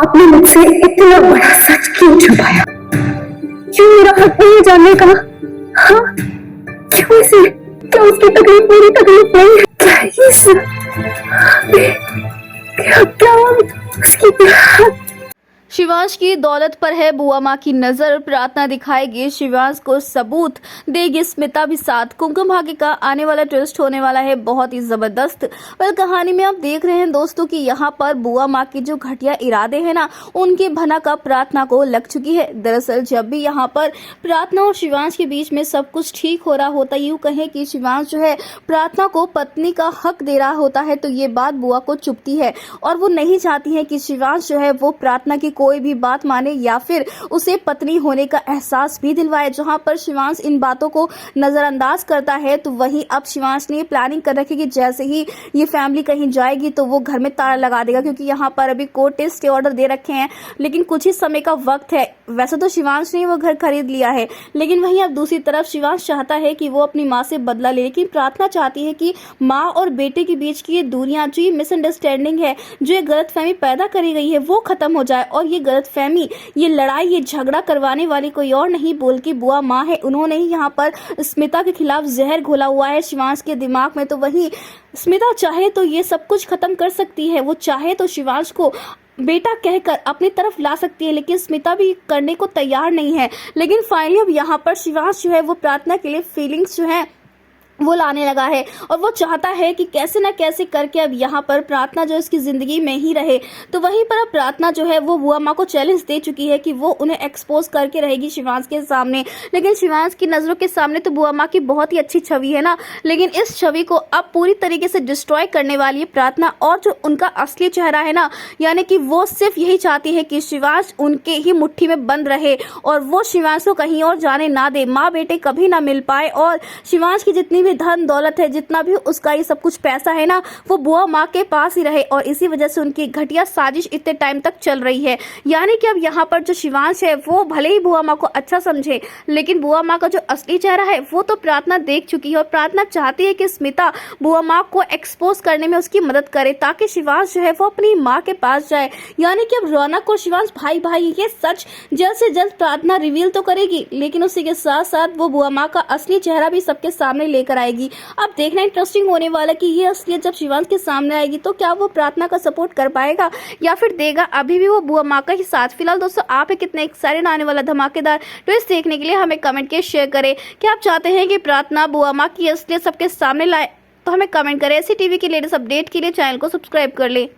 आपने मुझसे इतना बड़ा सच क्यों छुपाया? क्यों मेरा हक नहीं जानने का? हाँ, क्यों इसे? क्या उसकी तकलीफ मेरी तकलीफ नहीं है? क्या ये सब? क्या उसकी? शिवांश की दौलत पर है बुआ माँ की नजर। प्रार्थना दिखाएगी शिवांश को सबूत, देगी स्मिता भी साथ। कुमकुम भाग्य का आने वाला ट्विस्ट होने वाला है बहुत ही जबरदस्त। पर कहानी में आप देख रहे हैं दोस्तों कि यहाँ पर बुआ माँ के जो घटिया इरादे हैं ना, उनके भनक का प्रार्थना को लग चुकी है। दरअसल जब भी यहाँ पर प्रार्थना और शिवांश के बीच में सब कुछ ठीक हो रहा होता, यूँ कहें कि शिवांश जो है प्रार्थना को पत्नी का हक दे रहा होता है, तो ये बात बुआ को चुभती है और वो नहीं चाहती है कि शिवांश जो है वो प्रार्थना की कोई भी बात माने या फिर उसे पत्नी होने का एहसास भी दिलवाए। जहां पर शिवांश इन बातों को नजरअंदाज करता है, तो वहीं अब शिवांश ने प्लानिंग कर रखी कि जैसे ही ये फैमिली कहीं जाएगी तो वो घर में ताला लगा देगा, क्योंकि यहाँ पर अभी कोर्ट ने स्टे ऑर्डर दे रखे हैं, लेकिन कुछ ही समय का वक्त है। वैसे तो शिवांश ने वो घर खरीद लिया है, लेकिन वहीं अब दूसरी तरफ शिवांश चाहता है कि वो अपनी माँ से बदला ले, लेकिन प्रार्थना चाहती है कि माँ और बेटे के बीच की ये दूरियां, जो ये मिसअंडरस्टैंडिंग है, जो ये गलतफहमी पैदा करी गई है, वो खत्म हो जाए। और ये गलतफहमी, ये लड़ाई, ये झगड़ा करवाने वाली कोई और नहीं बल्कि बुआ माँ है। उन्होंने ही यहाँ पर स्मिता के खिलाफ जहर घोला हुआ है शिवांश के दिमाग में। तो वही स्मिता चाहे तो ये सब कुछ खत्म कर सकती है, वो चाहे तो शिवांश को बेटा कहकर अपनी तरफ ला सकती है, लेकिन स्मिता भी करने को तैयार नहीं है। लेकिन फाइनली अब यहाँ पर शिवांश जो है वो प्रार्थना के लिए फीलिंग्स जो है वो लाने लगा है और वो चाहता है कि कैसे ना कैसे करके अब यहाँ पर प्रार्थना जो इसकी ज़िंदगी में ही रहे। तो वहीं पर अब प्रार्थना जो है वो बुआ माँ को चैलेंज दे चुकी है कि वो उन्हें एक्सपोज करके रहेगी शिवांश के सामने। लेकिन शिवांश की नज़रों के सामने तो बुआ माँ की बहुत ही अच्छी छवि है ना, लेकिन इस छवि को अब पूरी तरीके से डिस्ट्रॉय करने वाली है प्रार्थना। और जो उनका असली चेहरा है ना, यानी कि वो सिर्फ यही चाहती है कि शिवांश उनके ही मुट्ठी में बंद रहे और वो शिवांश को कहीं और जाने ना दे, माँ बेटे कभी ना मिल पाए। और शिवांश की जितनी भी धन दौलत है, जितना भी उसका ये सब कुछ पैसा है ना, वो बुआ माँ के पास ही रहे। और इसी वजह से उनकी घटिया साजिश इतने टाइम तक चल रही है। यानी कि अब यहाँ पर जो शिवांश है वो भले ही बुआ माँ को अच्छा समझे, लेकिन बुआ माँ का जो असली चेहरा है वो तो प्रार्थना देख चुकी है। और प्रार्थना चाहती है कि स्मिता बुआ माँ को एक्सपोज करने में उसकी मदद करे, ताकि शिवांश जो है वो अपनी माँ के पास जाए। यानी कि अब रौनक और शिवांश भाई भाई, ये सच जल्द से जल्द प्रार्थना रिवील तो करेगी, लेकिन उसी के साथ साथ वो बुआ माँ का असली चेहरा भी सबके सामने लेकर आएगी। अब देखना इंटरेस्टिंग होने वाला कि ये असलियत जब शिवांश के सामने आएगी तो क्या वो प्रार्थना का सपोर्ट कर पाएगा या फिर देगा अभी भी वो बुआ माँ का ही साथ। फिलहाल दोस्तों, आप कितने एक्साइटेड आने वाला धमाकेदार ट्विस्ट देखने के लिए हमें कमेंट के शेयर करें। क्या आप चाहते हैं कि प्रार्थना बुआ माँ की असलियत सबके सामने लाए? तो हमें कमेंट करें। ऐसी टीवी की लेटेस्ट अपडेट के लिए चैनल को सब्सक्राइब कर ले।